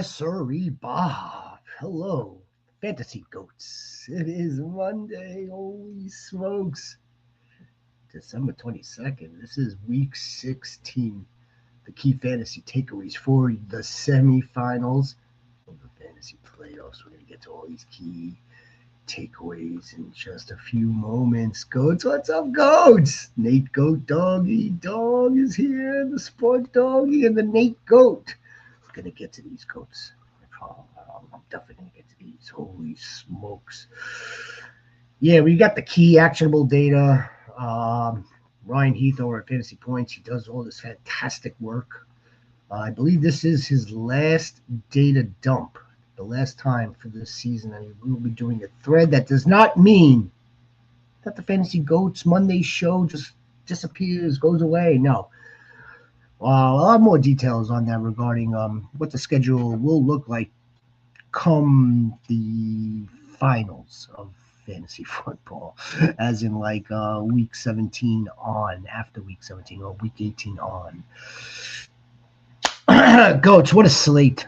Yes, sirree, Bob. Hello, Fantasy Goats. It is Monday. Holy smokes. December 22nd. This is week 16. The key fantasy takeaways for the semifinals of the fantasy playoffs. We're going to get to all these key takeaways in just a few moments. Goats, what's up, Goats? Nate Goat Doggy Dog is here. The Sport Doggy and the Nate Goat. We're going to get to these Goats. I'm definitely going to get to these. Holy smokes. Yeah, we got the key actionable data. Ryan Heath over at Fantasy Points. He does all this fantastic work. I believe this is his last data dump, the last time for this season. And we will be doing a thread. That does not mean that the Fantasy Goats Monday show just disappears, goes away. No. I'll have more details on that regarding what the schedule will look like come the finals of fantasy football, as in like week 17 on, after week 17 or week 18 on. Goats, what a slate.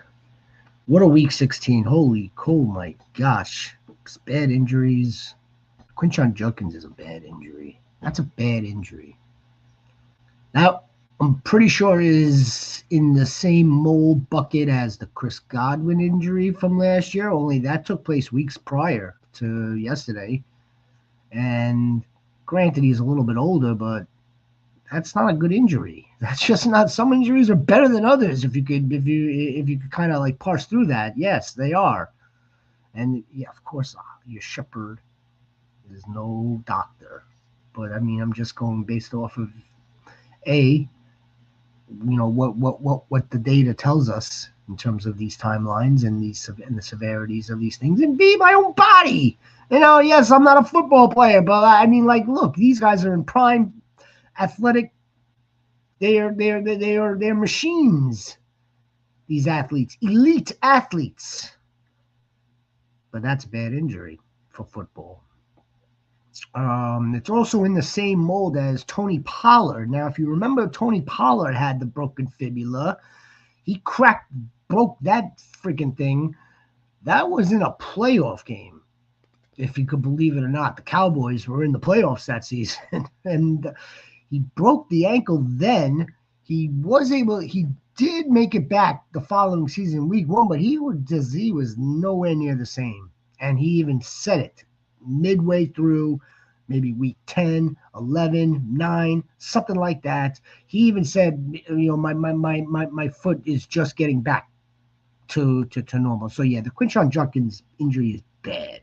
What a week 16. Holy cool, my gosh. It's bad injuries. Quinshon Judkins is a bad injury. That's a bad injury. Now, I'm pretty sure is in the same mold bucket as the Chris Godwin injury from last year, only that took place weeks prior to yesterday. And granted, he's a little bit older, but that's not a good injury. That's just not. Some injuries are better than others. If you could kind of like parse through that, yes, they are. And yeah, of course, your shepherd is no doctor, but I mean, I'm just going based off of what the data tells us in terms of these timelines and the severities of these things, and B, my own body. Yes, I'm not a football player, but I mean, like, look, these guys are in prime athletic. They're machines. These athletes, elite athletes. But that's a bad injury for football. It's also in the same mold as Tony Pollard. Now, if you remember, Tony Pollard had the broken fibula. He broke that freaking thing. That was in a playoff game, if you could believe it or not. The Cowboys were in the playoffs that season, and he broke the ankle then. He did make it back the following season, week 1, but he was nowhere near the same. And he even said it midway through, maybe week 10, 11, 9, something like that. He even said, my foot is just getting back to normal. So yeah, the Quinshon Judkins injury is bad.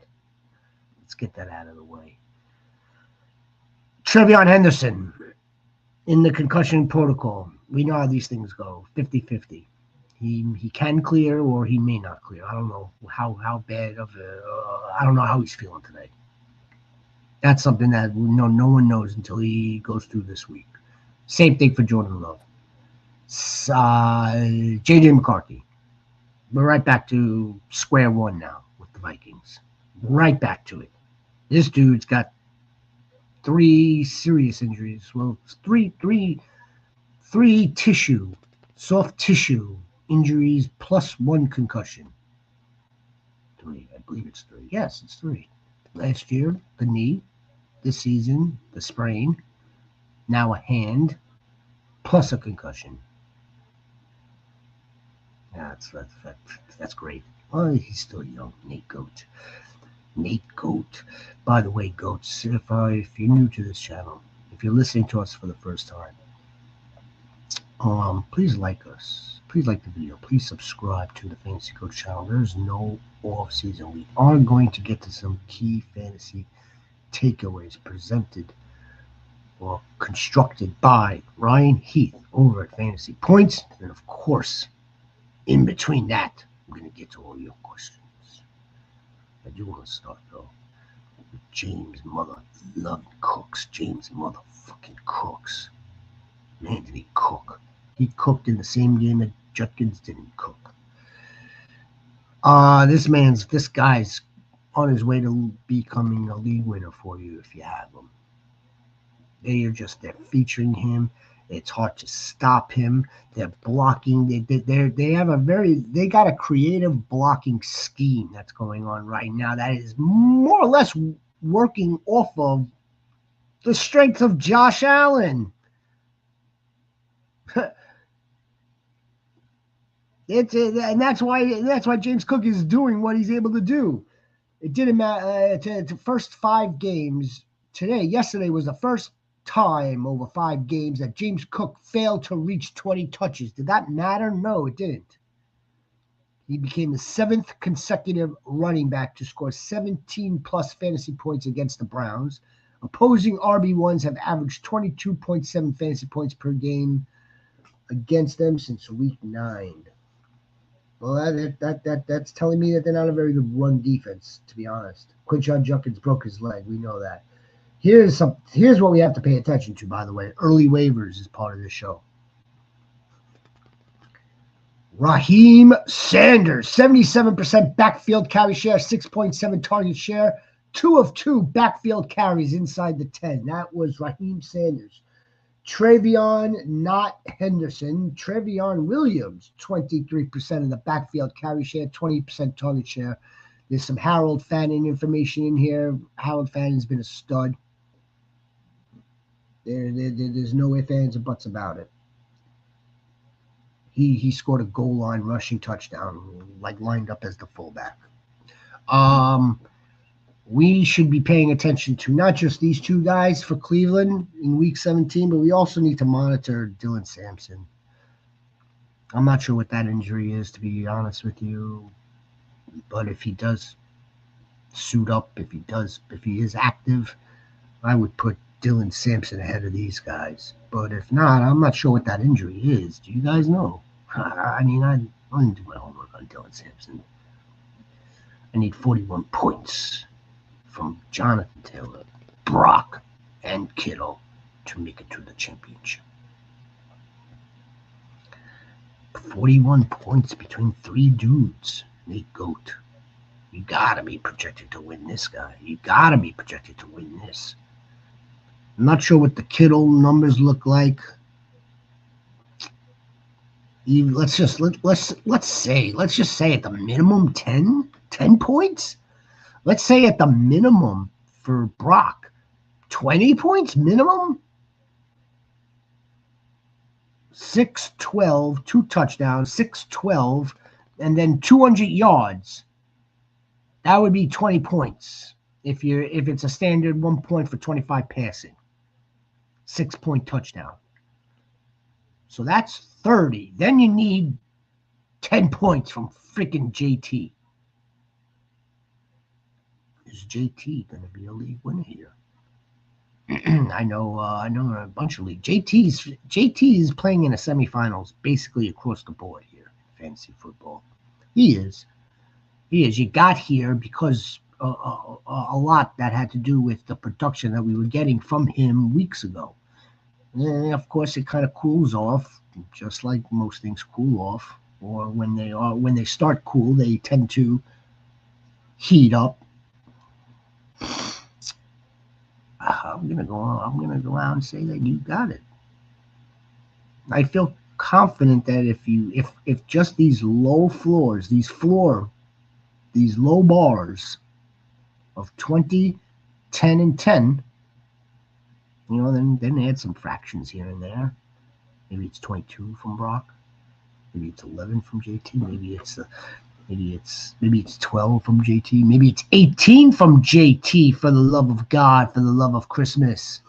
Let's get that out of the way. Trevion Henderson in the concussion protocol. We know how these things go, 50-50. He can clear or he may not clear. I don't know how bad of I don't know how he's feeling today. That's something that no one knows until he goes through this week. Same thing for Jordan Love. J.J. McCarthy. We're right back to square one now with the Vikings. Right back to it. This dude's got 3 serious injuries. Well, three soft tissue injuries plus 1 concussion. 3. I believe it's 3. Yes, it's 3. Last year, the knee. This season, the sprain. Now a hand plus a concussion. That's great. Oh, he's still young, Nate Goat. Nate Goat. By the way, Goats, if you're new to this channel, if you're listening to us for the first time, please like us. Please like the video. Please subscribe to the Fantasy Coach channel. There's no off season. We are going to get to some key fantasy takeaways presented or constructed by Ryan Heath over at Fantasy Points. And of course, in between that, we're going to get to all your questions. I do want to start, though, with James Cooks. James motherfucking Cooks. Man, did he cook. He cooked in the same game that Judkins didn't cook. This guy's on his way to becoming a league winner for you if you have him. They're featuring him It's hard to stop him. They're blocking. They got a creative blocking scheme that's going on right now that is more or less working off of the strength of Josh Allen. And that's why James Cook is doing what he's able to do. It didn't matter. The first 5 games yesterday was the first time over 5 games that James Cook failed to reach 20 touches. Did that matter? No, it didn't. He became the 7th consecutive running back to score 17-plus fantasy points against the Browns. Opposing RB1s have averaged 22.7 fantasy points per game against them since week 9. Well, that's telling me that they're not a very good run defense, to be honest. Quinshon Judkins broke his leg. We know that. Here's what we have to pay attention to, by the way. Early waivers is part of this show. Raheem Sanders, 77% backfield carry share, 6.7 target share, 2 of 2 backfield carries inside the 10. That was Raheem Sanders. Travion, not Henderson. Travion Williams, 23% of the backfield carry share, 20% target share. There's some Harold Fannin information in here. Harold Fannon's been a stud. There's no ifs, ands, or buts about it. He scored a goal line rushing touchdown, lined up as the fullback. We should be paying attention to not just these 2 guys for Cleveland in Week 17, but we also need to monitor Dylan Sampson. I'm not sure what that injury is, to be honest with you. But if he does suit up, if he is active, I would put Dylan Sampson ahead of these guys. But if not, I'm not sure what that injury is. Do you guys know? I didn't do my homework on Dylan Sampson. I need 41 points from Jonathan Taylor, Brock, and Kittle to make it to the championship. 41 points between 3 dudes. Nate Goat. You gotta be projected to win this guy. You gotta be projected to win this. I'm not sure what the Kittle numbers look like. Let's just say at the minimum 10 points. Let's say at the minimum for Brock, 20 points minimum. 6-12, 2 touchdowns, 6-12, and then 200 yards. That would be 20 points if it's a standard 1 point for 25 passing. 6-point touchdown. So that's 30. Then you need 10 points from freaking JT. Is JT going to be a league winner here? I know a bunch of leagues. JT is playing in the semifinals basically across the board here in fantasy football. He is. You got here because a lot that had to do with the production that we were getting from him weeks ago. And of course, it kind of cools off, just like most things cool off. Or when they start cool, they tend to heat up. I'm gonna go out and say that you got it. I feel confident that if just these low floors, these low bars of 20, 10, and 10, then add some fractions here and there. Maybe it's 22 from Brock. Maybe it's 11 from JT. Maybe it's 12 from JT. Maybe it's 18 from JT, for the love of God, for the love of Christmas.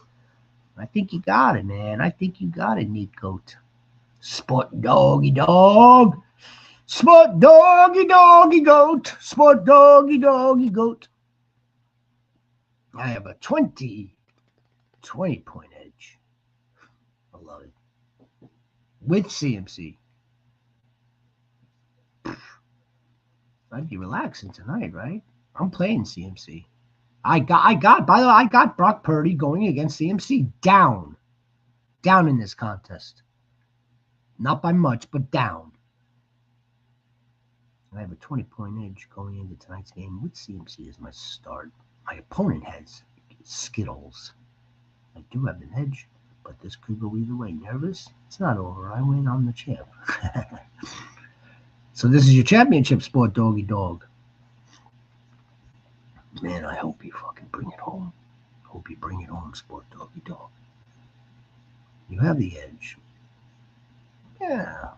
I think you got it, man. I think you got it, Nate Goat. Sport doggy dog. Sport doggy doggy goat. Sport doggy doggy goat. I have a 20 point edge. I love it. With CMC. I'd be relaxing tonight, right? I'm playing CMC. By the way, I got Brock Purdy going against CMC down in this contest. Not by much, but down. I have a 20-point edge going into tonight's game with CMC as my start. My opponent has Skittles. I do have an edge. But this could go either way. Nervous? It's not over. I win. I'm the champ. So this is your championship sport, doggy dog. Man, I hope you fucking bring it home. Hope you bring it home, sport doggy dog. You have the edge. Yeah.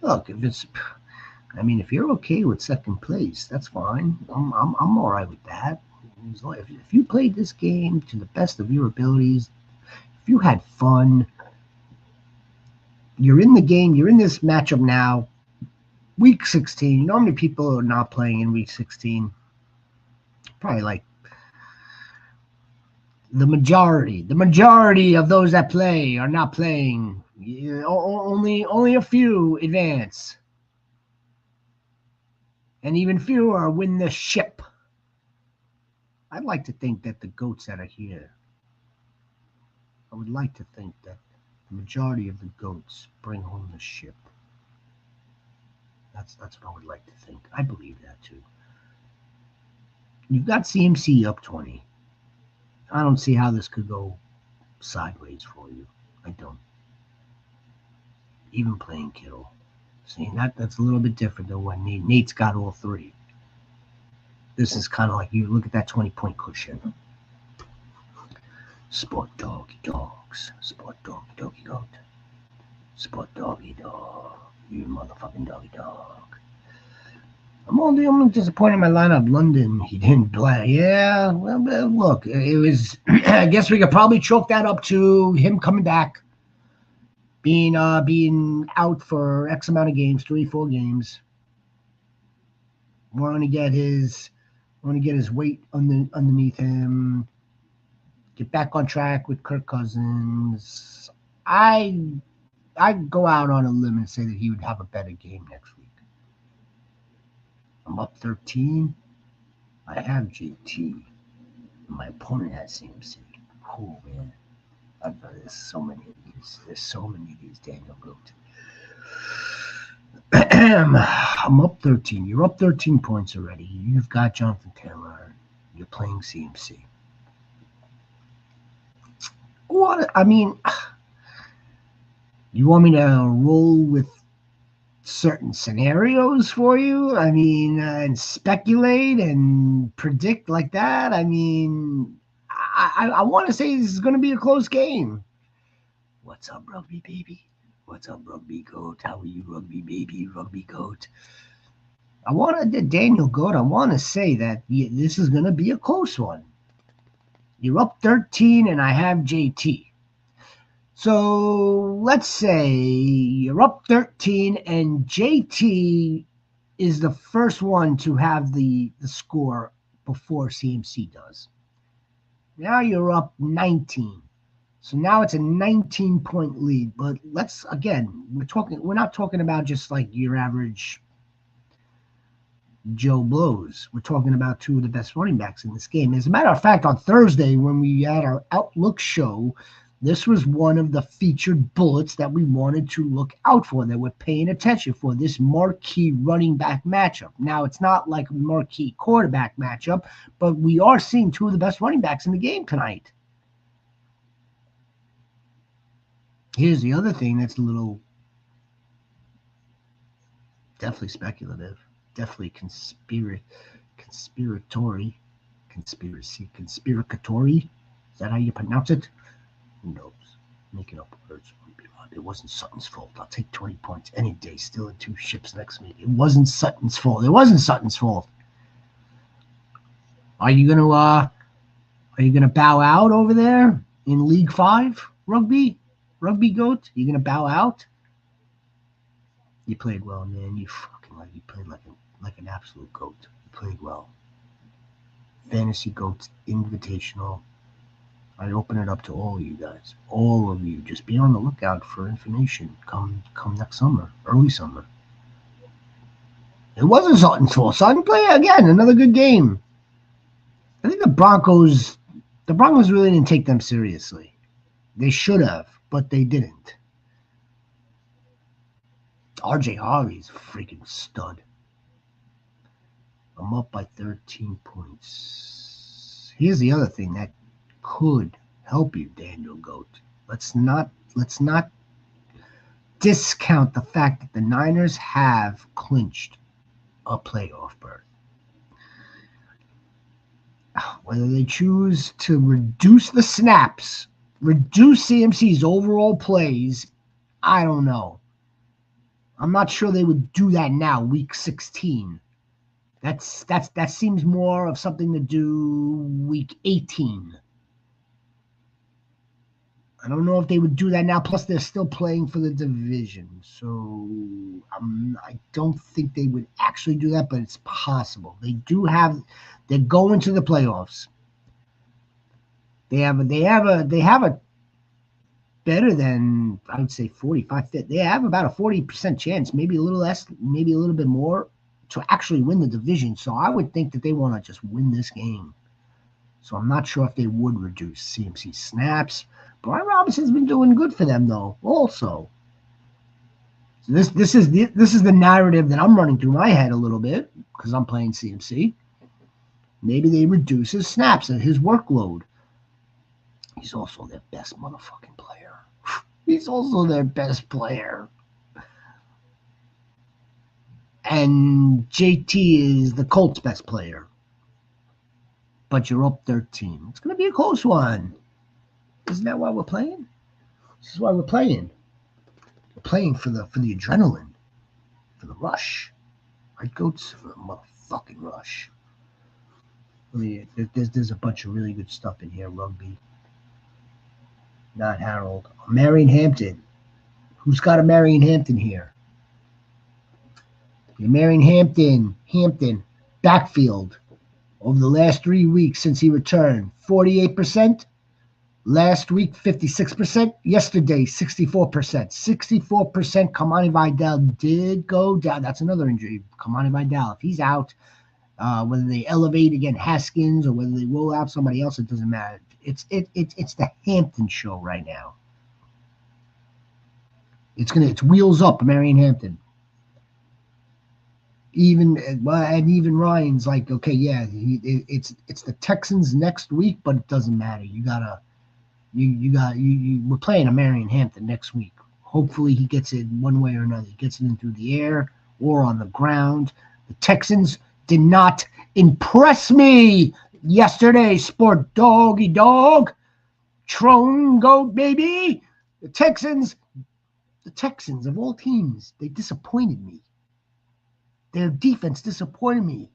Look, if you're okay with second place, that's fine. I'm all right with that. If you played this game to the best of your abilities, if you had fun, you're in the game, you're in this matchup now, week 16. You know how many people are not playing in week 16? Probably like the majority of those that play are not playing. Only a few advance. And even fewer win the ship. I'd like to think that the goats that are here, I would like to think that the majority of the goats bring home the ship. That's what I would like to think. I believe that too. You've got CMC up 20. I don't see how this could go sideways for you. I don't. Even playing Kittle. See, that's a little bit different than when Nate's got all three. This is kind of like you look at that 20-point cushion. Sport doggy dogs. Sport doggy doggy goat. Sport doggy dog. You motherfucking doggy dog. I'm disappointed in my lineup. London, he didn't play. Yeah, well, look, it was. I guess we could probably chalk that up to him coming back, being out for X amount of games, 3-4 games. Want to get his weight underneath him. Get back on track with Kirk Cousins. I go out on a limb and say that he would have a better game next week. I'm up 13. I have JT. My opponent has CMC. Oh, man. There's so many of these. Daniel Goat. I'm up 13. You're up 13 points already. You've got Jonathan Taylor. You're playing CMC. What? You want me to roll with certain scenarios for you? And speculate and predict like that? I want to say this is going to be a close game. What's up, rugby baby? What's up, rugby goat? How are you, rugby baby, rugby goat? Daniel Goat, I want to say that this is going to be a close one. You're up 13, and I have JT. So let's say you're up 13, and JT is the first one to have the score before CMC does. Now you're up 19. So now it's a 19-point lead. But we're not talking about just like your average Joe Blows. We're talking about two of the best running backs in this game. As a matter of fact, on Thursday when we had our Outlook show, this was one of the featured bullets that we wanted to look out for, that we're paying attention for, this marquee running back matchup. Now, it's not like a marquee quarterback matchup, but we are seeing two of the best running backs in the game tonight. Here's the other thing that's a little definitely speculative, definitely conspiratory. Is that how you pronounce it? Who knows? Making up words. It wasn't Sutton's fault. I'll take 20 points any day. Still in 2 ships next week. It wasn't Sutton's fault. Are you gonna bow out over there in League 5 rugby goat? You gonna bow out? You played well, man. You played like an absolute goat. You played well. Fantasy Goats Invitational. I open it up to all of you guys. All of you. Just be on the lookout for information come next summer, early summer. It wasn't Sutton's fault. Sutton played again. Another good game. I think the Broncos really didn't take them seriously. They should have, but they didn't. RJ Harvey's a freaking stud. I'm up by 13 points. Here's the other thing that could help you, Daniel Goat. Let's not discount the fact that the Niners have clinched a playoff berth. Whether they choose to reduce the snaps, reduce CMC's overall plays, I don't know. I'm not sure they would do that now, week 16. That seems more of something to do week 18. I don't know if they would do that now. Plus, they're still playing for the division, so I don't think they would actually do that. But it's possible. They're going to the playoffs. They have a better than, I would say, 45. They have about a 40% chance, maybe a little less, maybe a little bit more, to actually win the division. So I would think that they want to just win this game. So I'm not sure if they would reduce CMC snaps. Brian Robinson's been doing good for them, though, also. So this is the narrative that I'm running through my head a little bit because I'm playing CMC. Maybe they reduce his snaps and his workload. He's also their best motherfucking player. He's also their best player. And JT is the Colts' best player. But you're up 13. It's going to be a close one. Isn't that why we're playing? This is why we're playing. We're playing for the adrenaline, for the rush. Right, Goats? For the motherfucking rush. There's a bunch of really good stuff in here. Rugby. Not Harold. Marion Hampton. Who's got a Marion Hampton here? Your Marion Hampton backfield over the last 3 weeks since he returned. 48%. Last week, 56%. Yesterday, 64%. 64%. Kamani Vidal did go down. That's another injury. Kamani Vidal, if he's out, whether they elevate again Haskins or whether they roll out somebody else, it doesn't matter. It's the Hampton show right now. It's wheels up, Marion Hampton. Even Ryan's like, okay, yeah, it's the Texans next week, but it doesn't matter. We're playing a Marion Hampton next week. Hopefully he gets it one way or another. He gets it in through the air or on the ground. The Texans did not impress me yesterday, sport doggy dog. Trone goat, baby. The Texans of all teams, they disappointed me. Their defense disappointed me.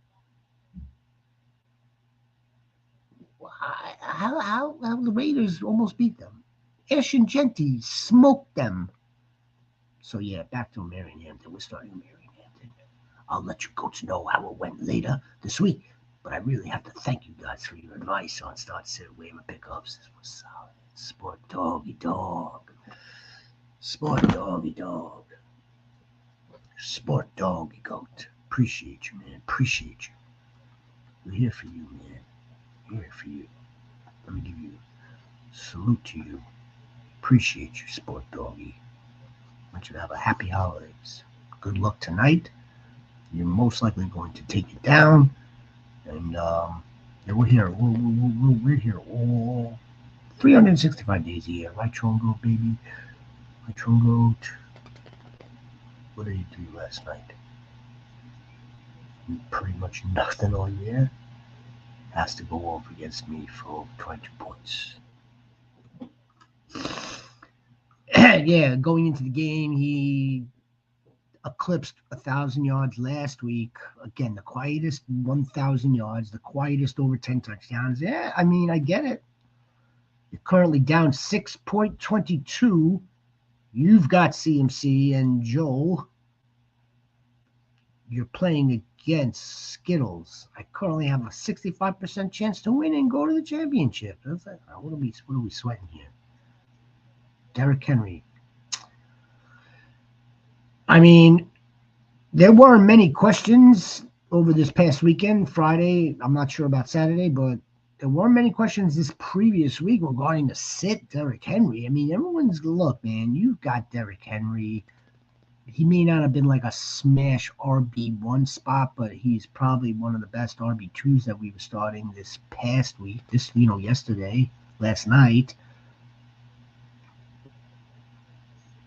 How the Raiders almost beat them. Ash and Genty smoked them. So, yeah, back to Marion Hampton. We're starting Marion Hampton. I'll let you Goats know how it went later this week. But I really have to thank you guys for your advice on start, sit, waiver pickups. This was solid. Sport doggy dog. Sport doggy dog. Sport doggy goat. Appreciate you, man. Appreciate you. We're here for you, man. We're here for you. Let me give you a salute to you. Appreciate you, sport doggy. I want you to have a happy holidays. Good luck tonight. You're most likely going to take it down. And we're here. We're here all 365 days a year. Right, Trone Goat, baby? Right, Trone Goat? What did you do last night? Pretty much nothing all year. Has to go off against me for over 22 points. Yeah, going into the game, he eclipsed 1,000 yards last week. Again, the quietest 1,000 yards, the quietest over 10 touchdowns. Yeah, I mean, I get it. You're currently down 6.22. You've got CMC and Joel. You're playing against Skittles. I currently have a 65% chance to win and go to the championship. That's like, what are we sweating here? Derrick Henry. I mean, there weren't many questions over this past weekend, Friday. I'm not sure about Saturday, but there weren't many questions this previous week regarding to sit Derrick Henry. I mean, everyone's, look, man, you've got Derrick Henry. He may not have been like a smash RB1 spot, but he's probably one of the best RB2s that we were starting this past week, yesterday, last night.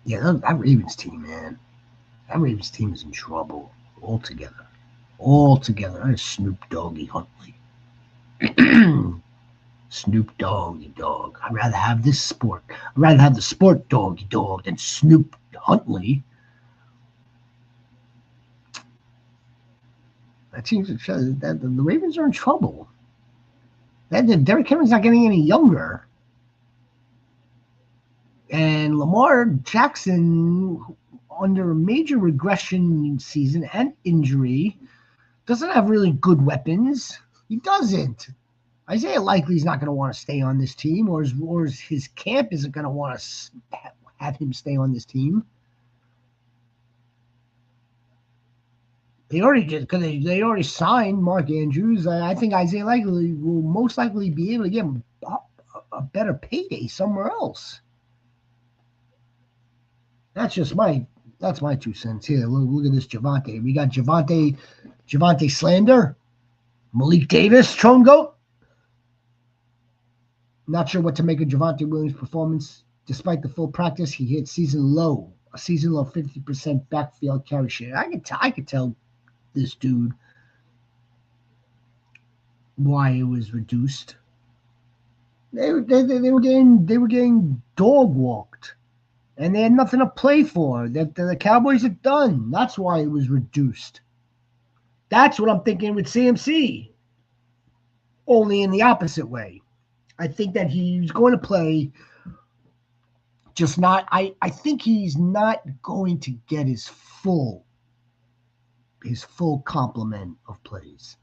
Yeah, that Ravens team, man. That Ravens team is in trouble altogether. Altogether. That is Snoop Doggy Huntley. Snoop Doggy Dog. I'd rather have this sport. I'd rather have the sport Doggy Dog than Snoop Huntley. That seems to show that the Ravens are in trouble. Derrick Henry's not getting any younger. And Lamar Jackson, under a major regression season and injury, doesn't have really good weapons. He doesn't. Isaiah Likely's not going to want to stay on this team, or his camp isn't going to want to have him stay on this team. They already did, because they already signed Mark Andrews. I think Isaiah Likely will most likely be able to get a better payday somewhere else. That's my 2 cents here. Look at this Javonte. We got Javonte Slander, Malik Davis, Tron Goat. Not sure what to make of Javonte Williams' performance. Despite the full practice, he hit a season low 50% backfield carry share. I could tell this dude why it was reduced. They were getting dog walked, and they had nothing to play for. That the Cowboys are done. That's why it was reduced. That's what I'm thinking with CMC. Only in the opposite way. I think that he's going to play. Just not. I think he's not going to get his full complement of plays.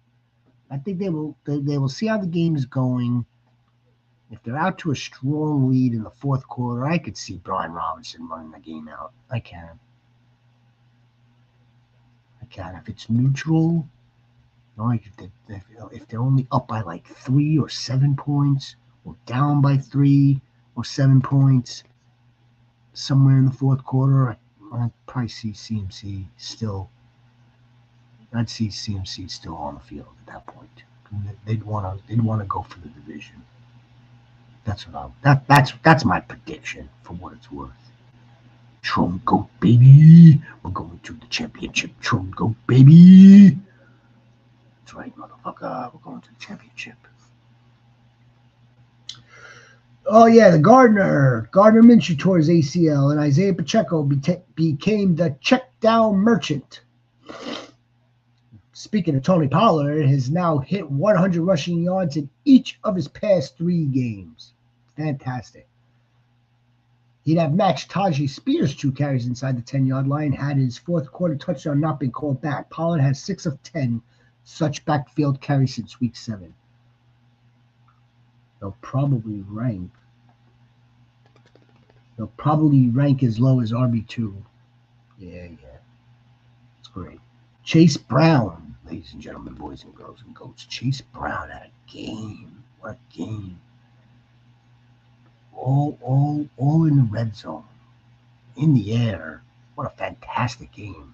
I think they will see how the game is going. If they're out to a strong lead in the fourth quarter, I could see Brian Robinson running the game out. I can. If it's neutral, like if they're only up by like 3 or 7 points, or down by 3 or 7 points, somewhere in the fourth quarter, I'd probably see CMC still. I'd see CMC still on the field at that point. They'd want to go for the division. That's my prediction for what it's worth. Tron Goat, baby. We're going to the championship. Tron Goat, baby. That's right, motherfucker. We're going to the championship. Oh, yeah, the Gardner Minshew tore his ACL, and Isaiah Pacheco became the check-down merchant. Speaking of Tony Pollard, has now hit 100 rushing yards in each of his past 3 games. Fantastic. He'd have matched Tajay Spears' 2 carries inside the 10-yard line had his fourth quarter touchdown not been called back. Pollard has 6 of 10 such backfield carries since week 7. They'll probably rank as low as RB2. Yeah. It's great. Chase Brown, ladies and gentlemen, boys and girls and goats. Chase Brown had a game. What a game. All in the red zone. In the air. What a fantastic game.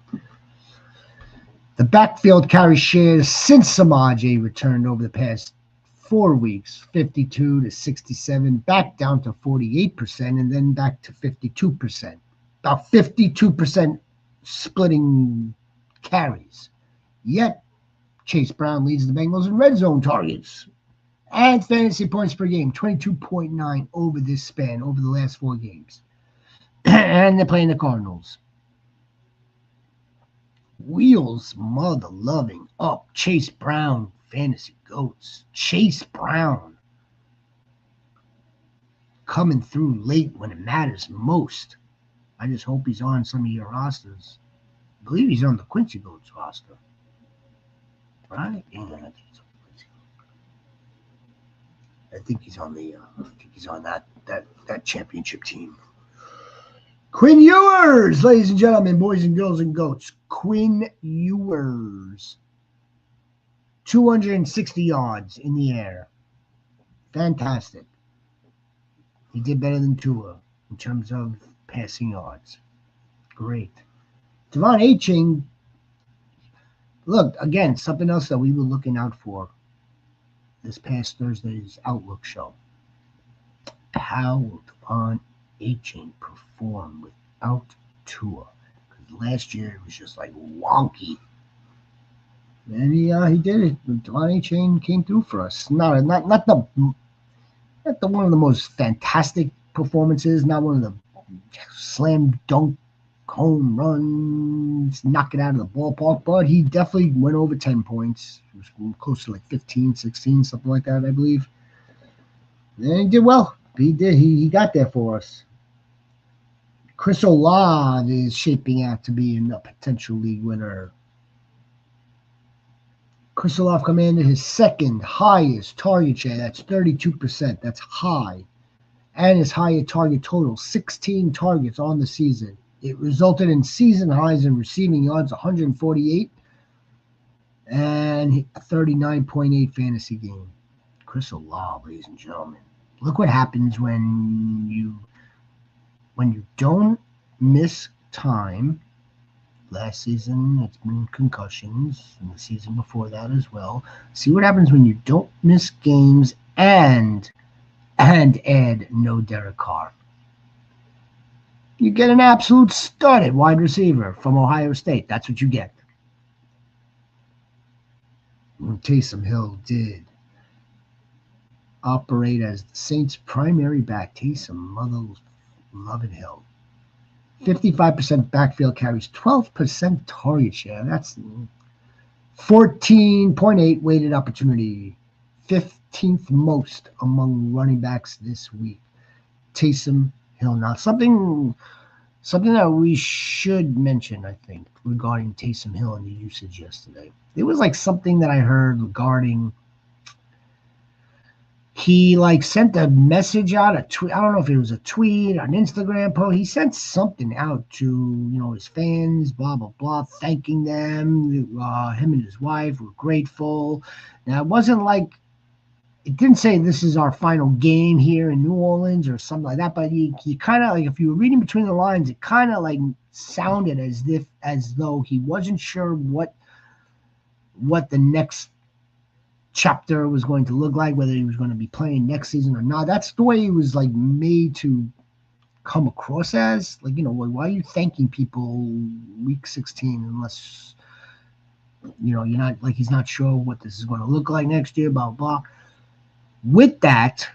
The backfield carry shares since Samaje returned over the past 4 weeks, 52 to 67, back down to 48%, and then back to 52%. About 52% splitting carries. Yet, Chase Brown leads the Bengals in red zone targets and fantasy points per game, 22.9 over this span, over the last 4 games. And they're playing the Cardinals. Wheels mother loving up. Chase Brown, Fantasy Goats. Chase Brown coming through late when it matters most. I just hope he's on some of your rosters. I believe he's on the Quincy Goats roster. Right? Yeah, I think he's on that championship team. Quinn Ewers, ladies and gentlemen, boys and girls and goats. Quinn Ewers. 260 yards in the air. Fantastic. He did better than Tua in terms of passing yards. Great. Devon Achane, look, again, something else that we were looking out for this past Thursday's Outlook show. How will Devon Achane perform with without Tua. Because last year it was just like wonky. And he did it. Delani Chain came through for us. Not the one of the most fantastic performances. Not one of the slam dunk home runs, knock it out of the ballpark, but he definitely went over 10 points. It was close to like 15, 16, something like that, I believe. And he did well. He did. He got there for us. Chris Olave is shaping out to be a potential league winner. Chris Olave commanded his second highest target share. That's 32%. That's high. And his highest target total, 16 targets on the season. It resulted in season highs in receiving yards, 148, and a 39.8 fantasy game. Chris Olave, ladies and gentlemen. Look what happens when you don't miss time. Last season, it's been concussions, and the season before that as well. See what happens when you don't miss games and add no Derek Carr. You get an absolute stud at wide receiver from Ohio State. That's what you get. And Taysom Hill did operate as the Saints' primary back. Taysom mother-loving Hill. 55% backfield carries, 12% target share. That's 14.8 weighted opportunity. 15th most among running backs this week. Taysom Hill. Now, something that we should mention, I think, regarding Taysom Hill and the usage yesterday. There was like something that I heard regarding he like sent a message out, a tweet. I don't know if it was a tweet, an Instagram post. He sent something out to his fans, blah blah blah, thanking them. Him and his wife were grateful. Now it wasn't like it didn't say this is our final game here in New Orleans or something like that. But he kind of like, if you were reading between the lines, it kind of like sounded as though he wasn't sure what the next chapter was going to look like, whether he was going to be playing next season or not. That's the way he was like made to come across as. Like, why are you thanking people week 16 unless you're not, like, he's not sure what this is going to look like next year, blah blah. With that,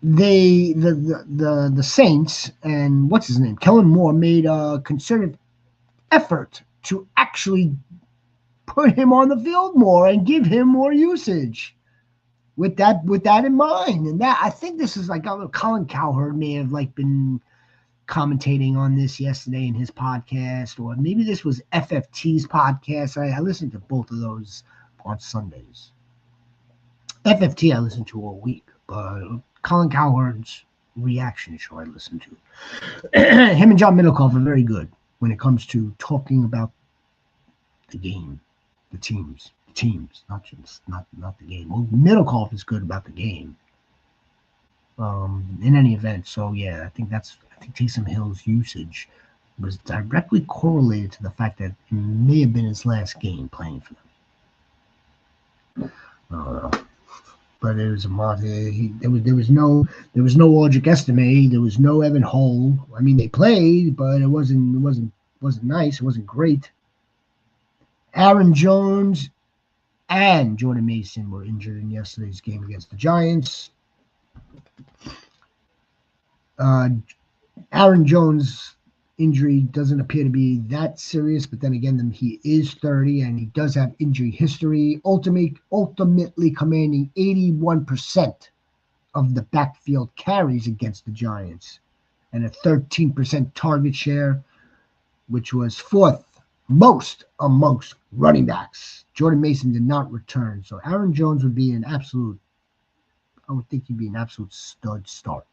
the Saints and what's his name, Kellen Moore, made a concerted effort to actually put him on the field more and give him more usage. With that in mind, and that I think this is like Colin Cowherd may have like been commentating on this yesterday in his podcast, or maybe this was FFT's podcast. I listened to both of those on Sundays. FFT I listened to all week, but Colin Cowherd's reaction show I listened to. Him and John Middlecoff are very good when it comes to talking about the game, the teams, not the game. Well, Middlecoff is good about the game. In any event, so yeah, I think Taysom Hill's usage was directly correlated to the fact that it may have been his last game playing for them. But it was there was no Audric Estime, there was no Evan Hull. I mean, they played, but it wasn't nice. It wasn't great. Aaron Jones and Jordan Mason were injured in yesterday's game against the Giants. Aaron Jones' injury doesn't appear to be that serious, but then again, he is 30 and he does have injury history, ultimately commanding 81% of the backfield carries against the Giants and a 13% target share, which was fourth most amongst running backs. Jordan Mason did not return, so Aaron Jones would be I would think he'd be an absolute stud start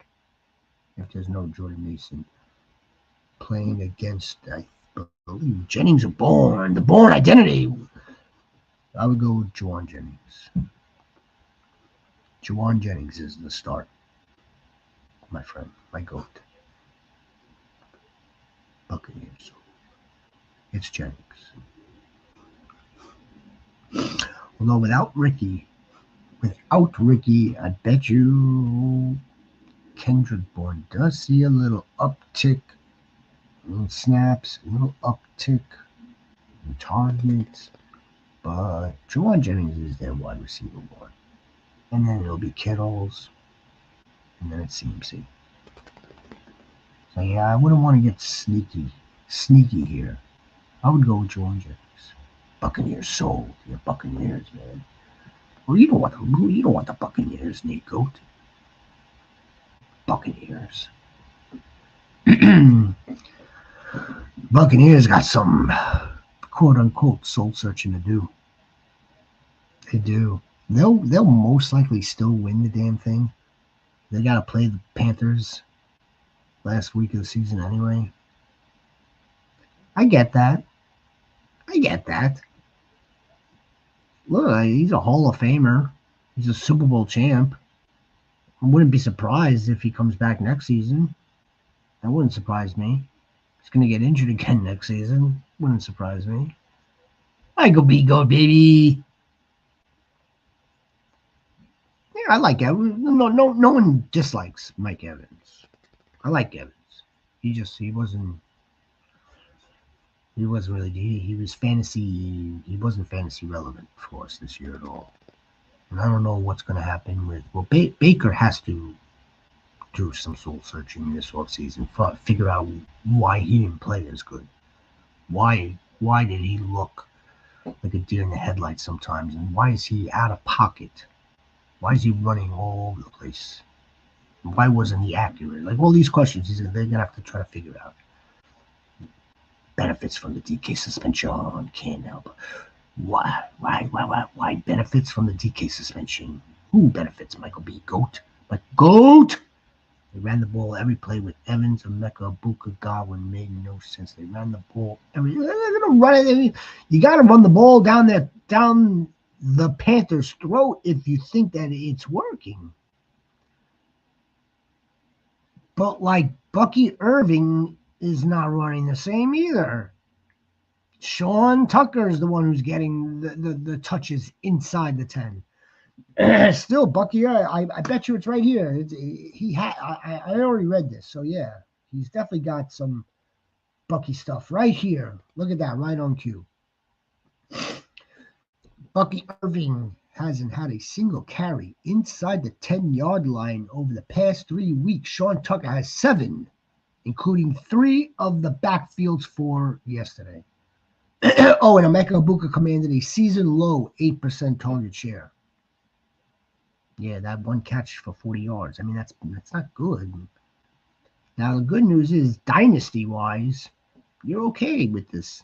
if there's no Jordan Mason playing against, I believe, Jennings or Bourne. The Bourne identity. I would go with Juwan Jennings. Juwan Jennings is the start, my friend, my goat. Buccaneers. It's Jennings. Although without Ricky, I bet you Kendrick Bourne does see a little uptick Snaps, a little uptick in targets, but Jawan Jennings is their wide receiver one. And then it'll be Kittles, and then it's CMC. So yeah, I wouldn't want to get sneaky here. I would go with Jawan Jennings. Buccaneers sold. Yeah, Buccaneers, man. Well, you don't want the Buccaneers, Nate Goat. Buccaneers. Buccaneers got some quote unquote soul searching to do. They do. They'll most likely still win the damn thing. They gotta play the Panthers last week of the season anyway. I get that. Look, he's a Hall of Famer. He's a Super Bowl champ. I wouldn't be surprised if he comes back next season. That wouldn't surprise me. He's going to get injured again next season. Wouldn't surprise me. Michael B. Go, baby. Yeah, I like Evans. No one dislikes Mike Evans. I like Evans. He wasn't really, he was fantasy, he wasn't fantasy relevant for us this year at all. And I don't know what's going to happen with, well, Baker has to do some soul searching this offseason, figure out why he didn't play as good. Why did he look like a deer in the headlights sometimes? And why is he out of pocket? Why is he running all over the place? Why wasn't he accurate? Like all these questions, they're going to have to try to figure out. Benefits from the DK suspension. Can't help. Why benefits from the DK suspension? Who benefits? Michael B. Goat. Like Goat. They ran the ball every play with Evans, Emeka, Buka, Godwin. Made no sense. They ran the ball every. They're gonna run it. You got to run the ball down the Panthers' throat if you think that it's working. But like Bucky Irving is not running the same either. Sean Tucker is the one who's getting the touches inside the 10. Still, Bucky, I bet you it's right here. I already read this, so yeah, he's definitely got some Bucky stuff right here. Look at that, right on cue. Bucky Irving hasn't had a single carry inside the 10-yard line over the past 3 weeks. Sean Tucker has 7, including 3 of the backfields for yesterday. Oh, and Emeka Buka commanded a season-low 8% target share. Yeah, that one catch for 40 yards. I mean, that's not good. Now, the good news is, dynasty-wise, you're okay with this.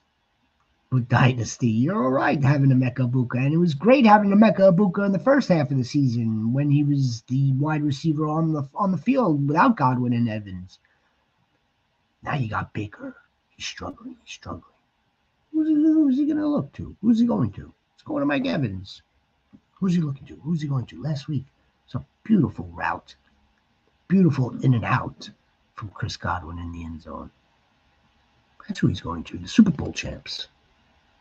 With dynasty, you're all right having Emeka Buka. And it was great having Emeka Buka in the first half of the season when he was the wide receiver on the field without Godwin and Evans. Now you got Baker. He's struggling. Who's he going to look to? Who's he going to? It's going to Mike Evans. Who's he looking to? Who's he going to? Last week, it's a beautiful route. Beautiful in and out from Chris Godwin in the end zone. That's who he's going to. The Super Bowl champs.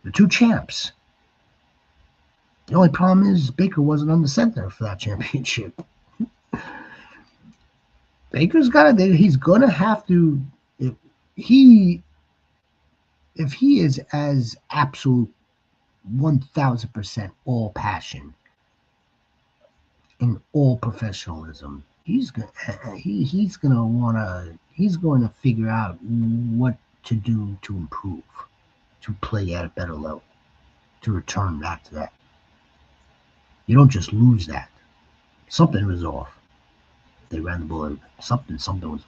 The 2 champs. The only problem is Baker wasn't on the center for that championship. Baker's got to, he's going to have to, if he is as absolute 1,000% all passion and all professionalism, he's going to figure out what to do to improve, to play at a better level, to return back to that. You don't just lose that. Something was off. They ran the ball. Something was off.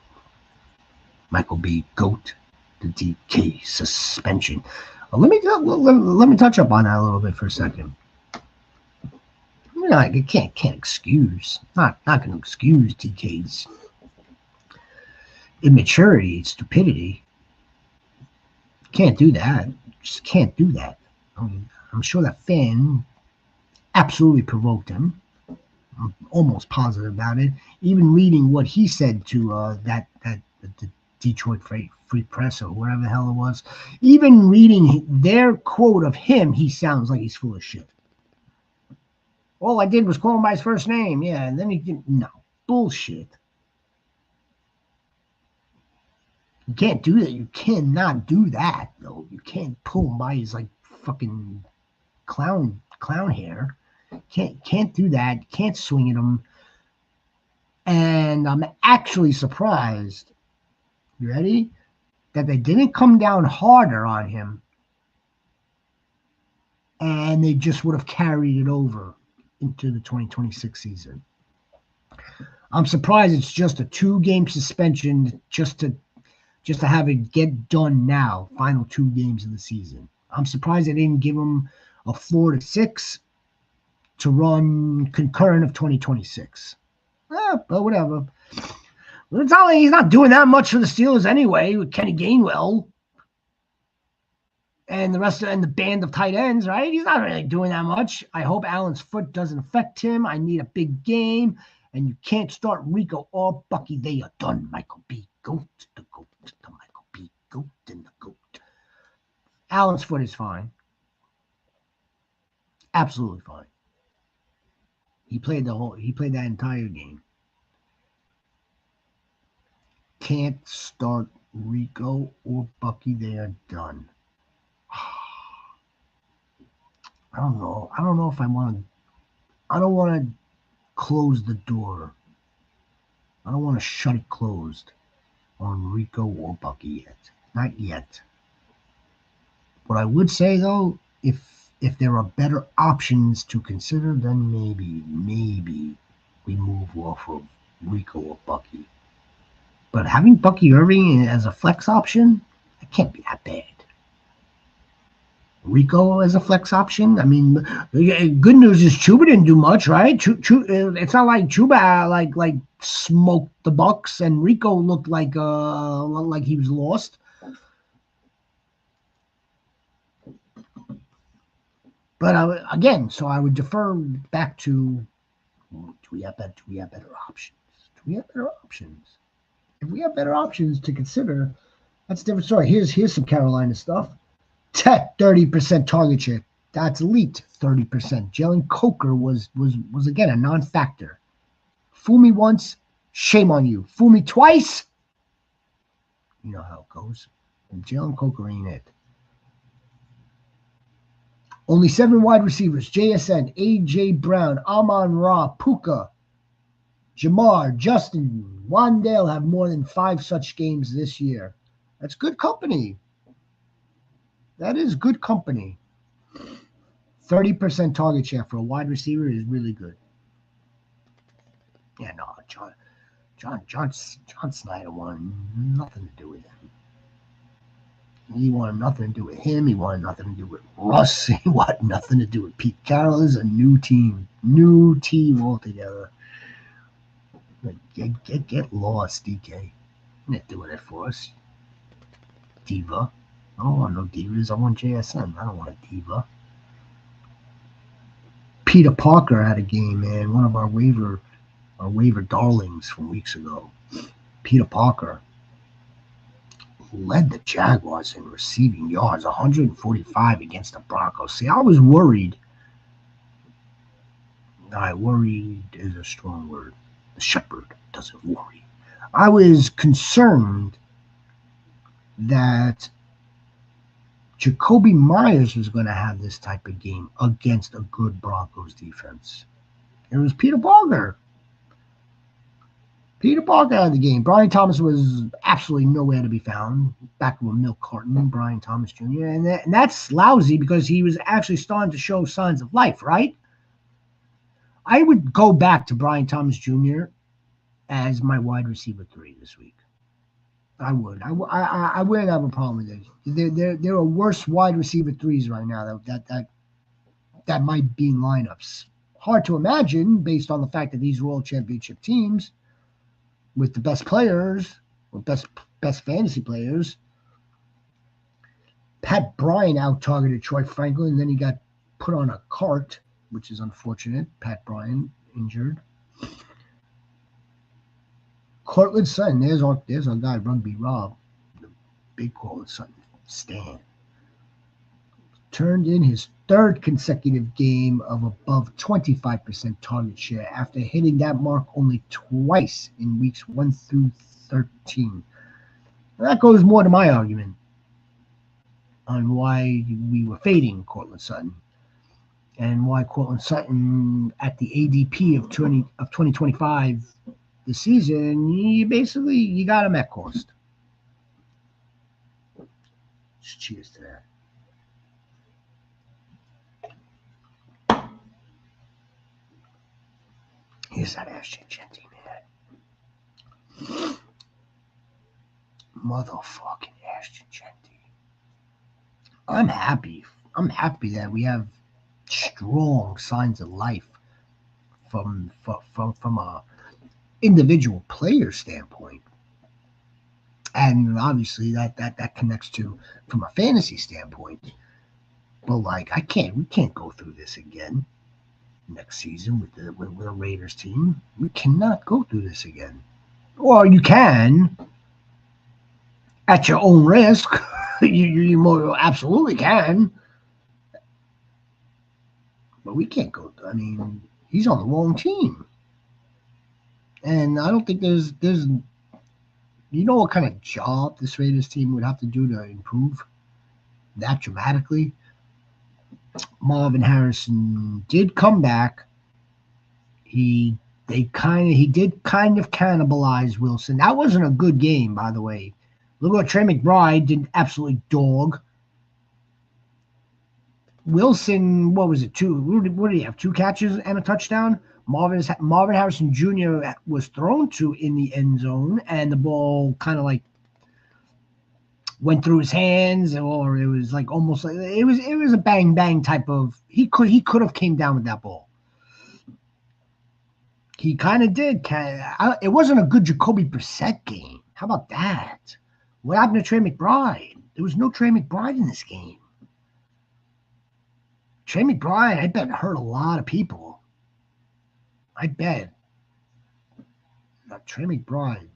Michael B. Goat, the DK suspension. Let me touch up on that a little bit for a second. I can't excuse. Not going to excuse DK's immaturity, stupidity. Can't do that. Just can't do that. I'm sure that fan absolutely provoked him. I'm almost positive about it. Even reading what he said to the Detroit Free Press or whatever the hell it was, even reading their quote of him, he sounds like he's full of shit. All I did was call him by his first name, yeah, and then he didn't. No, bullshit. You can't do that. You cannot do that, though. You can't pull him by his like fucking clown hair. Can't do that. Can't swing at him. And I'm actually surprised. You ready? That they didn't come down harder on him, and they just would have carried it over into the 2026 season. I'm surprised it's just a 2-game suspension just to have it get done now, final 2 games of the season. I'm surprised they didn't give him a 4 to 6 to run concurrent of 2026. But whatever. It's not like he's not doing that much for the Steelers anyway with Kenny Gainwell and the rest and the band of tight ends, right? He's not really doing that much. I hope Allen's foot doesn't affect him. I need a big game, and you can't start Rico or Bucky. They are done. Michael B. Goat, the Goat, the Michael B. Goat, and the Goat. Allen's foot is fine. Absolutely fine. He played that entire game. Can't start Rico or Bucky. They are done. I don't know. I don't know if I want to. I don't want to close the door. I don't want to shut it closed on Rico or Bucky yet. Not yet. What I would say though, if there are better options to consider, then maybe we move off of Rico or Bucky. But having Bucky Irving as a flex option, that can't be that bad. Rico as a flex option. I mean, good news is Chuba didn't do much, right? It's not like Chuba like smoked the Bucks, and Rico looked like he was lost. But I would defer back to: do we have better options? Do we have better options? If we have better options to consider, that's a different story. Here's some Carolina stuff. Tech 30% target share. That's elite 30%. Jalen Coker was again a non-factor. Fool me once, shame on you. Fool me twice, you know how it goes. And Jalen Coker ain't it. Only 7 wide receivers: JSN, AJ Brown, Amon-Ra, Puka, Jamar, Justin, Wandale have more than 5 such games this year. That's good company. That is good company. 30% target share for a wide receiver is really good. Yeah, no, John Snyder wanted nothing to do with him. He wanted nothing to do with him. He wanted nothing to do with Russ. He wanted nothing to do with Pete Carroll. This is a new team altogether. Like, get lost, DK. You're not doing it for us, diva. I don't want no divas. I want JSN. I don't want a diva. Peter Parker had a game, man. One of our waiver darlings from weeks ago. Peter Parker led the Jaguars in receiving yards, 145 against the Broncos. See, I was worried. Worried is a strong word. The shepherd doesn't worry. I was concerned that Jacoby Myers was going to have this type of game against a good Broncos defense. It was Peter Parker. Peter Parker had the game. Brian Thomas was absolutely nowhere to be found. Back of a milk carton, Brian Thomas Jr. And that's lousy because he was actually starting to show signs of life, right? I would go back to Brian Thomas Jr. as my wide receiver 3 this week. I would. I wouldn't have a problem with it. There are worse wide receiver 3s right now that might be in lineups. Hard to imagine based on the fact that these are all championship teams with the best players, or best fantasy players. Pat Bryant out-targeted Troy Franklin, and then he got put on a cart, which is unfortunate. Pat Bryant injured. Cortland Sutton, there's our guy, Rugby Rob, the big Cortland Sutton Stan. Turned in his 3rd consecutive game of above 25% target share after hitting that mark only twice in weeks 1 through 13. And that goes more to my argument on why we were fading Cortland Sutton and why Cortland Sutton at the ADP of 2025 this season, you got him at cost. Just cheers to that. Here's that Ashton Genty, man. Motherfucking Ashton Genty. I'm happy. I'm happy that we have strong signs of life from a individual player standpoint. And obviously that connects to from a fantasy standpoint. But like we can't go through this again next season with the Raiders team. We cannot go through this again. Or you can at your own risk. you absolutely can. But we can't go. I mean, he's on the wrong team. And I don't think there's you know what kind of job this Raiders team would have to do to improve that dramatically? Marvin Harrison did come back. He did kind of cannibalize Wilson. That wasn't a good game, by the way. Look what Trey McBride did absolutely dog. Wilson, what was it? What did he have? 2 catches and a touchdown. Marvin Harrison Jr. was thrown to in the end zone, and the ball kind of like went through his hands, or it was like almost like it was a bang bang type of. He could have came down with that ball. He kind of did. It wasn't a good Jacoby Brissett game. How about that? What happened to Trey McBride? There was no Trey McBride in this game. Trey McBride, I bet, hurt a lot of people. I bet. Now, Trey McBride,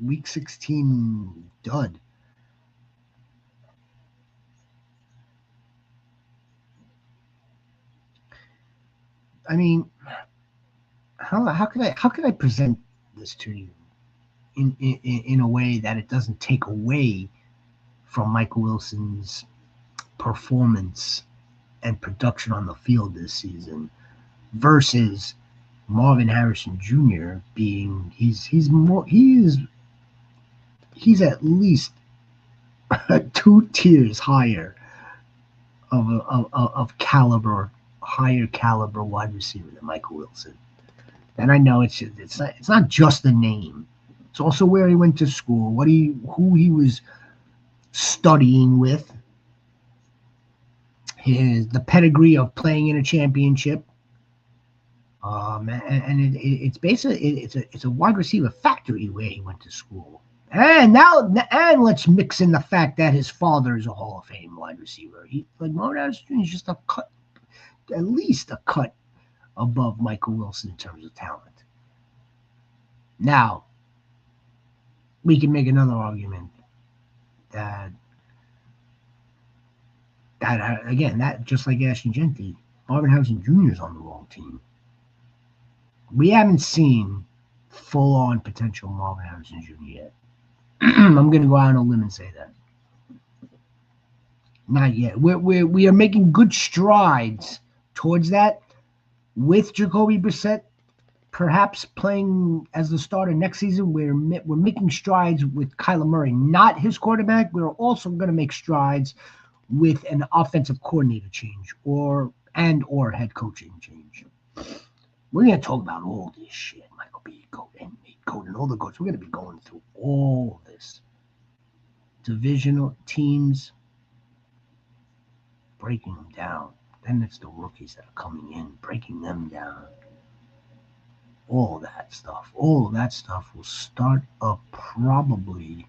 week 16 dud. I mean, how could I present this to you in a way that it doesn't take away from Michael Wilson's performance and production on the field this season versus Marvin Harrison Jr. being he's at least 2 tiers higher of caliber, higher caliber wide receiver than Michael Wilson. And I know it's not just the name. It's also where he went to school, who he was studying with, the pedigree of playing in a championship. And it's basically it's a wide receiver factory where he went to school. And let's mix in the fact that his father is a Hall of Fame wide receiver. Marvin Harrison is just at least a cut above Michael Wilson in terms of talent. Now, we can make another argument that again, that just like Ashton Genty, Marvin Harrison Jr. is on the wrong team. We haven't seen full-on potential Marvin Harrison Jr. yet. I'm going to go out on a limb and say that. Not yet. We are making good strides towards that with Jacoby Brissett perhaps playing as the starter next season. We're making strides with Kyler Murray, not his quarterback. We're also going to make strides with an offensive coordinator change or head coaching change. We're going to talk about all this shit, Michael B. Goat and Nate Goat and all the goats. We're going to be going through all this. Divisional teams, breaking them down. Then it's the rookies that are coming in, breaking them down. All that stuff will start up probably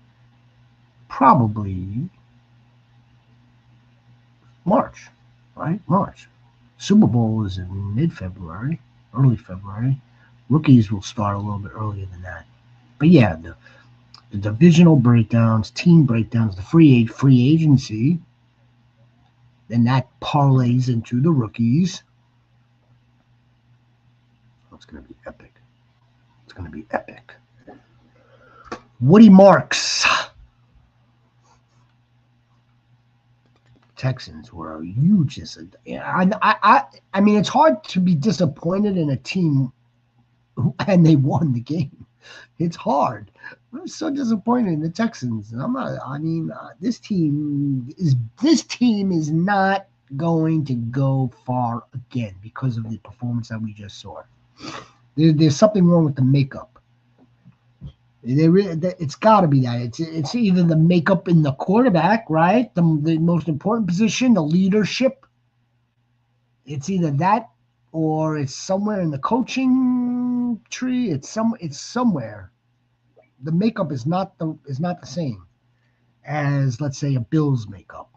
March, right? March. Super Bowl is in mid-February, early February. Rookies will start a little bit earlier than that. But yeah, the divisional breakdowns, team breakdowns, the free agency, then that parlays into the rookies. It's going to be epic. Woody Marks Texans were huge. I mean, it's hard to be disappointed in a team, and they won the game. It's hard. I'm so disappointed in the Texans. I'm not. I mean, this team is not going to go far again because of the performance that we just saw. There's something wrong with the makeup. It's got to be that. It's either the makeup in the quarterback, right? The most important position, the leadership. It's either that, or it's somewhere in the coaching tree. It's somewhere. The makeup is not the same as, let's say, a Bills makeup,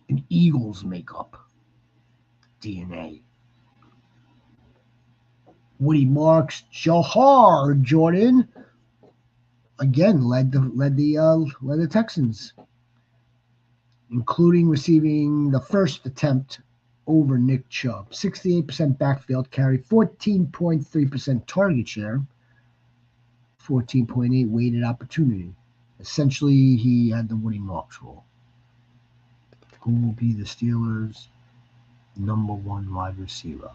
an Eagles makeup, DNA. Woody Marks, Jahar Jordan again led the Texans, including receiving the first attempt over Nick Chubb. 68% backfield carry, 14.3% target share, 14.8 weighted opportunity. Essentially, he had the Woody Marks role. Who will be the Steelers' number one wide receiver?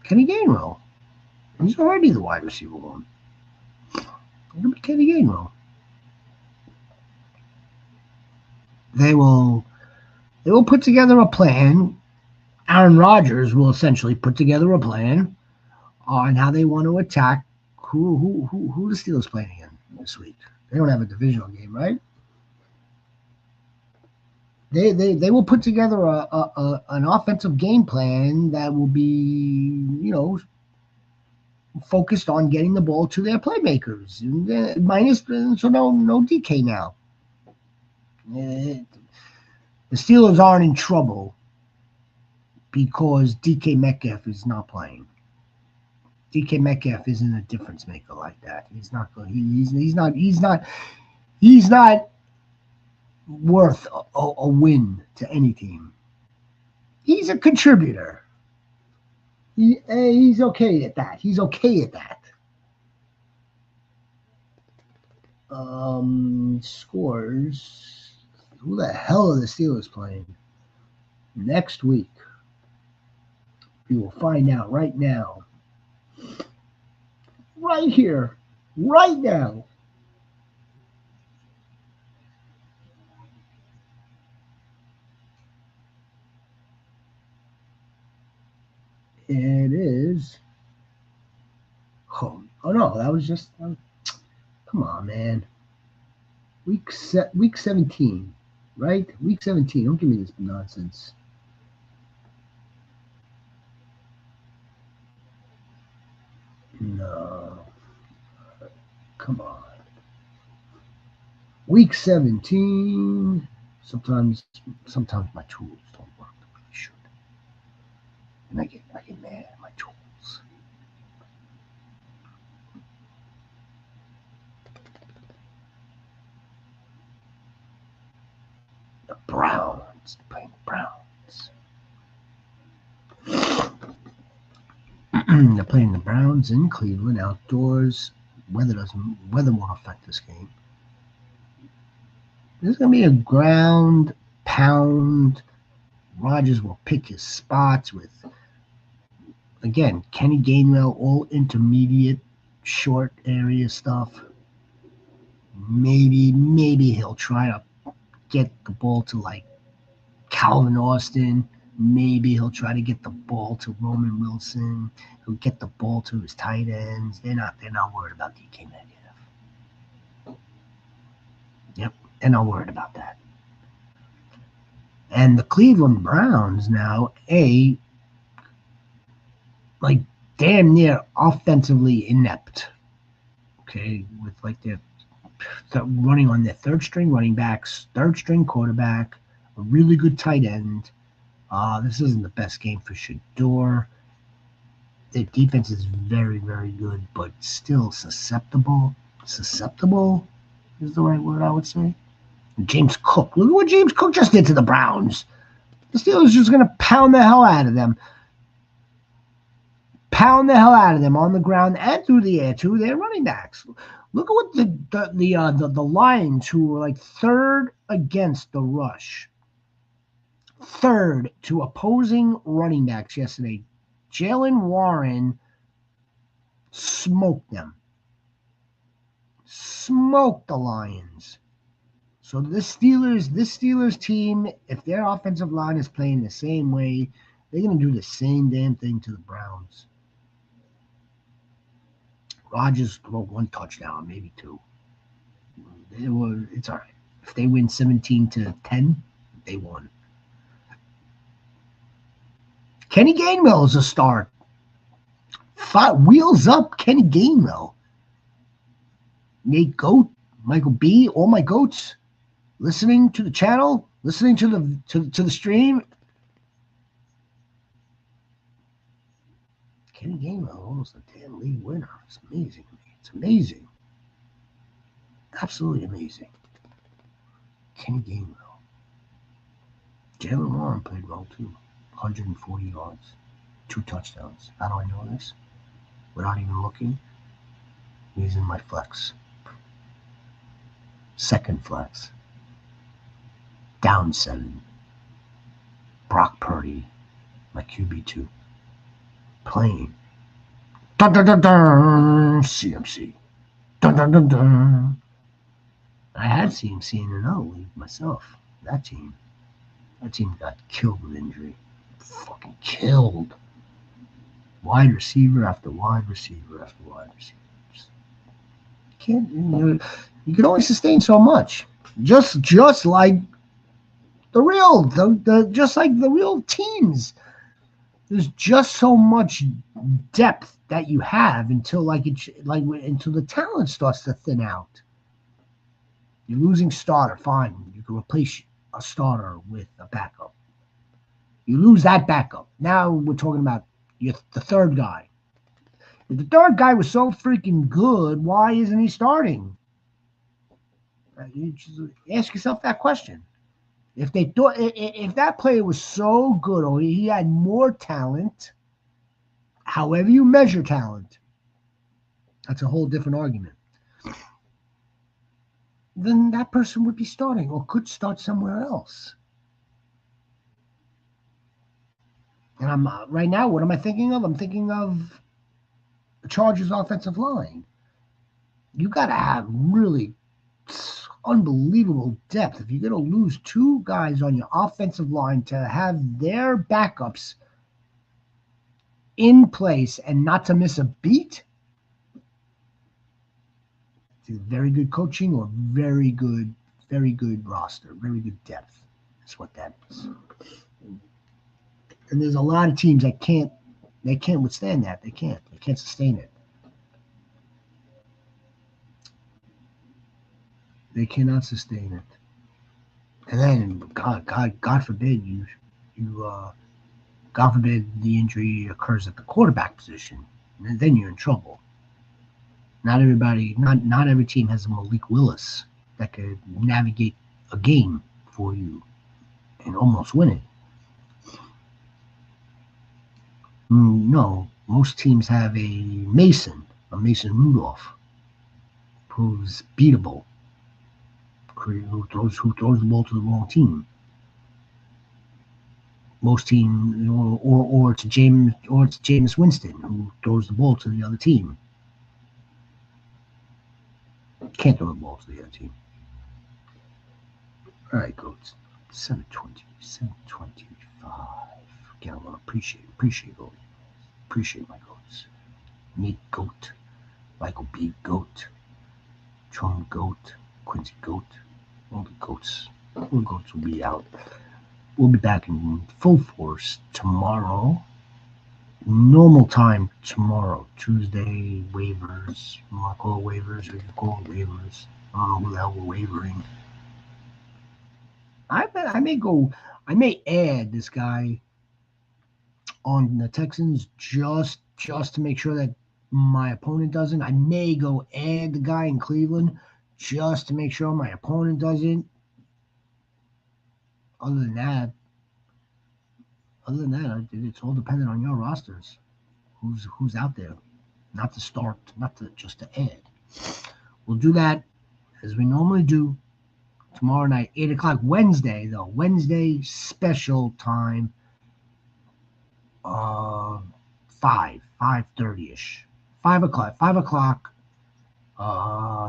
Kenny Gainwell. He's already the wide receiver one. It'll be Kenny Gainwell. They will put together a plan. Aaron Rodgers will essentially put together a plan on how they want to attack who the Steelers playing again this week. They don't have a divisional game, right? They will put together an offensive game plan that will be, focused on getting the ball to their playmakers. So no DK now. The Steelers aren't in trouble because DK Metcalf is not playing. DK Metcalf isn't a difference maker like that. He's not good. He's not worth a win to any team. He's a contributor. He's okay at that. Scores. Who the hell are the Steelers playing next week? We will find out right now. Right here. Right now. It is. Oh no, that was just. Come on, man. Week 17, right? Week 17. Don't give me this nonsense. No. Come on. Week 17. Sometimes my tools don't work the way they should. And I get mad at my tools. The Browns playing the Browns. They're playing the Browns in Cleveland outdoors. Weather won't affect this game. This is going to be a ground pound. Rodgers will pick his spots with, again, Kenny Gainwell, all intermediate, short area stuff. Maybe he'll try to get the ball to like Calvin Austin. Maybe he'll try to get the ball to Roman Wilson. He'll get the ball to his tight ends. They're not worried about DK Metcalf. Yep, they're not worried about that. And the Cleveland Browns now, like damn near offensively inept. Okay, with like they're running on their third string running backs, third string quarterback, a really good tight end. This isn't the best game for Shador. Their defense is very, very good, but still susceptible. Susceptible is the right word, I would say. And James Cook. Look at what James Cook just did to the Browns. The Steelers are just going to pound the hell out of them. Pound the hell out of them on the ground and through the air, too. They're running backs. Look at what the Lions, who were like third against the rush, third to opposing running backs yesterday. Jalen Warren smoked them. Smoked the Lions. So this Steelers team, if their offensive line is playing the same way, they're going to do the same damn thing to the Browns. Rodgers throw 1 touchdown, maybe 2. It's all right. If they win 17-10, they won. Kenny Gainwell is a start. Wheels up, Kenny Gainwell. Nate Goat, Michael B, all my goats, listening to the channel, listening to the stream. Kenny Gainwell, almost a damn league winner. It's amazing to me. It's amazing. Absolutely amazing. Kenny Gainwell. Jalen Warren played well too. 140 yards, 2 touchdowns. How do I know this? Without even looking, he's in my flex. Second flex. Down 7. Brock Purdy, my QB2. Playing. Dun dun dun dun. CMC. Dun dun dun dun. I had CMC in another league myself. That team got killed with injury. Fucking killed. Wide receiver after wide receiver after wide receiver. You can only sustain so much. Just like the real teams. There's just so much depth that you have until until the talent starts to thin out. You're losing starter, fine. You can replace a starter with a backup. You lose that backup. Now we're talking about the third guy. If the third guy was so freaking good, why isn't he starting? You just ask yourself that question. If that player was so good, or he had more talent, however you measure talent, that's a whole different argument. Then that person would be starting or could start somewhere else. And I'm right now, what am I thinking of? I'm thinking of the Chargers offensive line. You got to have really unbelievable depth. If you're going to lose 2 guys on your offensive line to have their backups in place and not to miss a beat, it's very good coaching or very good roster, very good depth. That's what that is. And there's a lot of teams that can't withstand that. They can't sustain it. They cannot sustain it. And then God forbid God forbid the injury occurs at the quarterback position. And then you're in trouble. Not every team has a Malik Willis that could navigate a game for you and almost win it. No, most teams have a Mason Rudolph, who's beatable, who throws the ball to the wrong team. Most teams, or it's Jameis Winston who throws the ball to the other team. Can't throw the ball to the other team. All right, goats. 720, 725. Again, I want to appreciate all you guys. Appreciate my goats. Nate Goat, Michael B. Goat, Tron Goat, Quincy Goat, all the goats. All the goats will be out. We'll be back in full force tomorrow. Normal time tomorrow. Tuesday, waivers. You want to call it waivers, or you call it waivers. I don't know who the hell we're wavering. I may add this guy on the Texans just to make sure that my opponent doesn't. I may go add the guy in Cleveland just to make sure my opponent doesn't. Other than that, it's all dependent on your rosters. Who's out there? Not to start, just to add. We'll do that as we normally do tomorrow night, 8 o'clock. Wednesday, though. Wednesday special time. 5:30ish. 5 o'clock. 5 o'clock.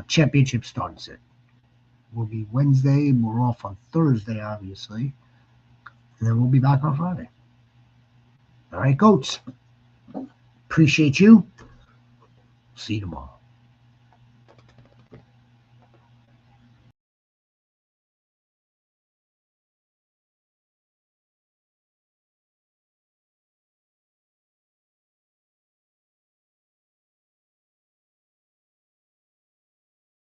Championship starts it. Will be Wednesday. We're off on Thursday, obviously. And then we'll be back on Friday. All right, Goats. Appreciate you. See you tomorrow.